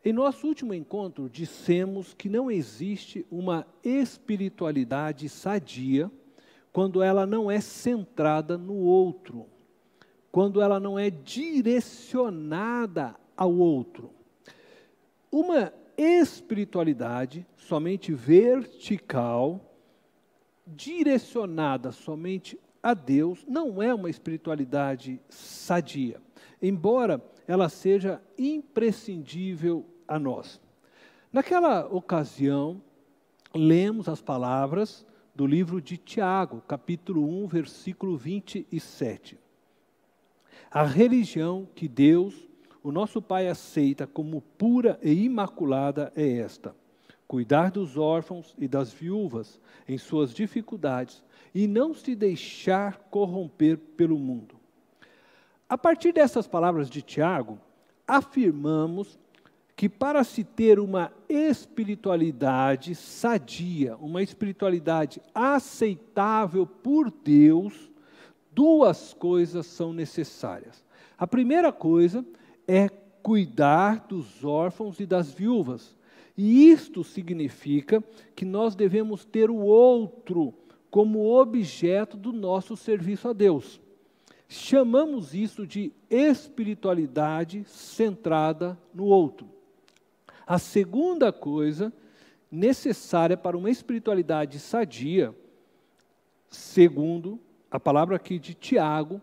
Em nosso último encontro, dissemos que não existe uma espiritualidade sadia quando ela não é centrada no outro, quando ela não é direcionada ao outro. Uma espiritualidade somente vertical, direcionada somente a Deus, não é uma espiritualidade sadia, embora ela seja imprescindível a nós. Naquela ocasião, lemos as palavras do livro de Tiago, capítulo 1, versículo 27. A religião que Deus, o nosso Pai, aceita como pura e imaculada é esta: cuidar dos órfãos e das viúvas em suas dificuldades e não se deixar corromper pelo mundo. A partir dessas palavras de Tiago, afirmamos que para se ter uma espiritualidade sadia, uma espiritualidade aceitável por Deus, duas coisas são necessárias. A primeira coisa é cuidar dos órfãos e das viúvas. E isto significa que nós devemos ter o outro como objeto do nosso serviço a Deus. Chamamos isso de espiritualidade centrada no outro. A segunda coisa necessária para uma espiritualidade sadia, segundo a palavra aqui de Tiago,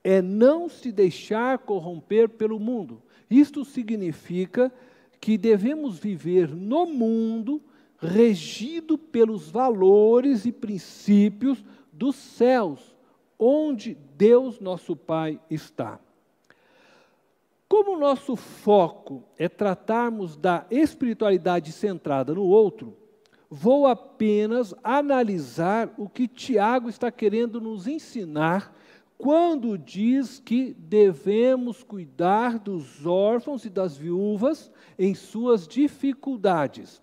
é não se deixar corromper pelo mundo. Isto significa que devemos viver no mundo regido pelos valores e princípios dos céus, onde Deus, nosso Pai, está. Como o nosso foco é tratarmos da espiritualidade centrada no outro, vou apenas analisar o que Tiago está querendo nos ensinar quando diz que devemos cuidar dos órfãos e das viúvas em suas dificuldades.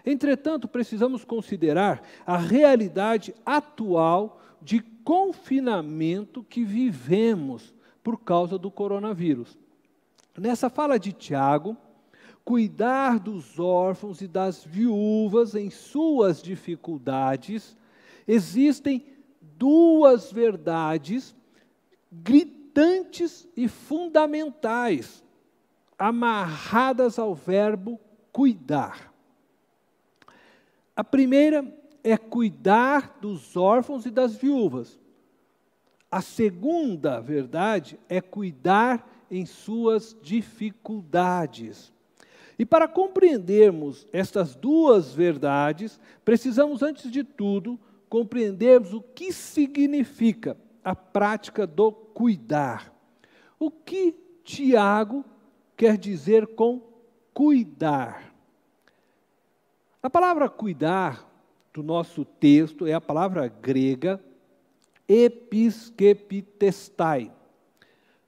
Entretanto, precisamos considerar a realidade atual de confinamento que vivemos por causa do coronavírus. Nessa fala de Tiago, cuidar dos órfãos e das viúvas em suas dificuldades, existem duas verdades gritantes e fundamentais, amarradas ao verbo cuidar. A primeira é cuidar dos órfãos e das viúvas. A segunda verdade é cuidar em suas dificuldades. E para compreendermos estas duas verdades, precisamos, antes de tudo, compreendermos o que significa a prática do cuidar. O que Tiago quer dizer com cuidar? A palavra cuidar do nosso texto é a palavra grega episkepitestai,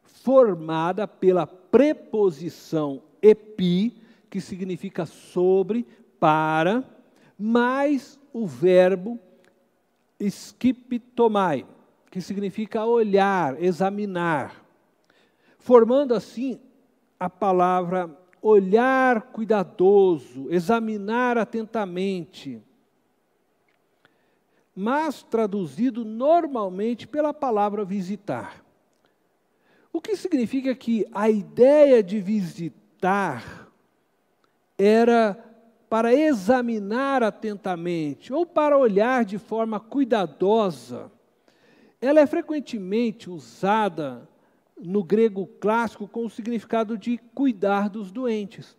formada pela preposição epi, que significa sobre, para, mais o verbo skiptomai, que significa olhar, examinar, formando assim a palavra olhar cuidadoso, examinar atentamente, mas traduzido normalmente pela palavra visitar. O que significa que a ideia de visitar era para examinar atentamente ou para olhar de forma cuidadosa. Ela é frequentemente usada no grego clássico com o significado de cuidar dos doentes.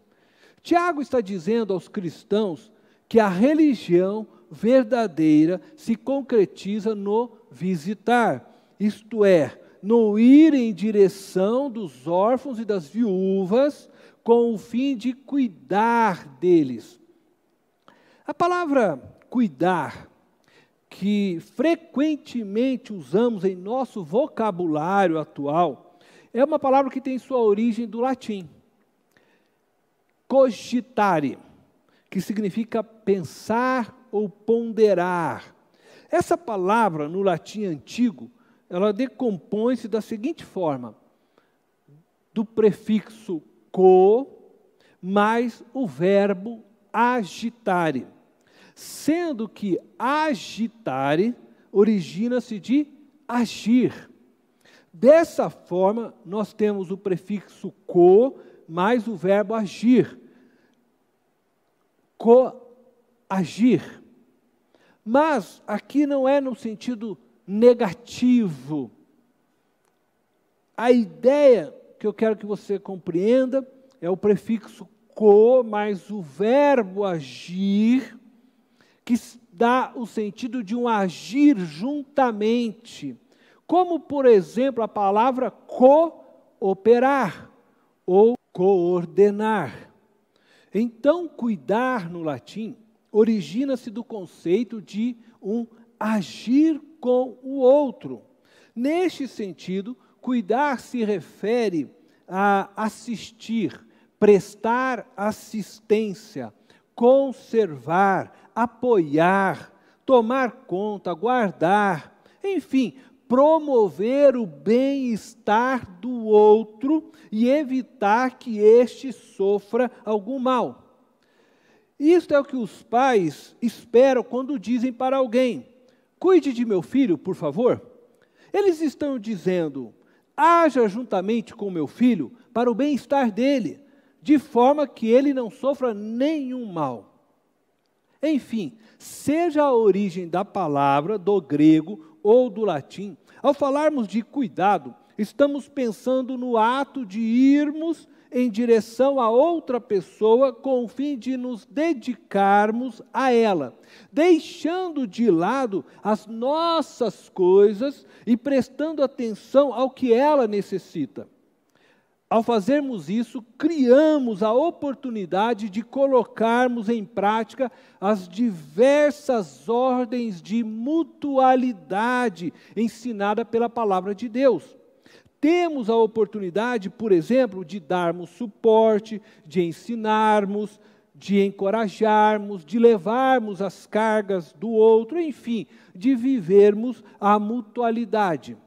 Tiago está dizendo aos cristãos que a religião verdadeira se concretiza no visitar, isto é, no ir em direção dos órfãos e das viúvas com o fim de cuidar deles. A palavra cuidar, que frequentemente usamos em nosso vocabulário atual, é uma palavra que tem sua origem do latim. Cogitare, que significa pensar ou ponderar. Essa palavra, no latim antigo, ela decompõe-se da seguinte forma: do prefixo co, mais o verbo agitare, sendo que agitare origina-se de agir. Dessa forma, nós temos o prefixo co mais o verbo agir. Coagir. Mas aqui não é no sentido negativo. A ideia que eu quero que você compreenda é o prefixo co mais o verbo agir, que dá o sentido de um agir juntamente. Como, por exemplo, a palavra cooperar ou coordenar. Então, cuidar no latim origina-se do conceito de um agir com o outro. Neste sentido, cuidar se refere a assistir, prestar assistência, conservar, apoiar, tomar conta, guardar, enfim, promover o bem-estar do outro e evitar que este sofra algum mal. Isto é o que os pais esperam quando dizem para alguém: cuide de meu filho, por favor. Eles estão dizendo: haja juntamente com meu filho para o bem-estar dele, de forma que ele não sofra nenhum mal. Enfim, seja a origem da palavra, do grego ou do latim, ao falarmos de cuidado, estamos pensando no ato de irmos em direção a outra pessoa com o fim de nos dedicarmos a ela, deixando de lado as nossas coisas e prestando atenção ao que ela necessita. Ao fazermos isso, criamos a oportunidade de colocarmos em prática as diversas ordens de mutualidade ensinada pela palavra de Deus. Temos a oportunidade, por exemplo, de darmos suporte, de ensinarmos, de encorajarmos, de levarmos as cargas do outro, enfim, de vivermos a mutualidade.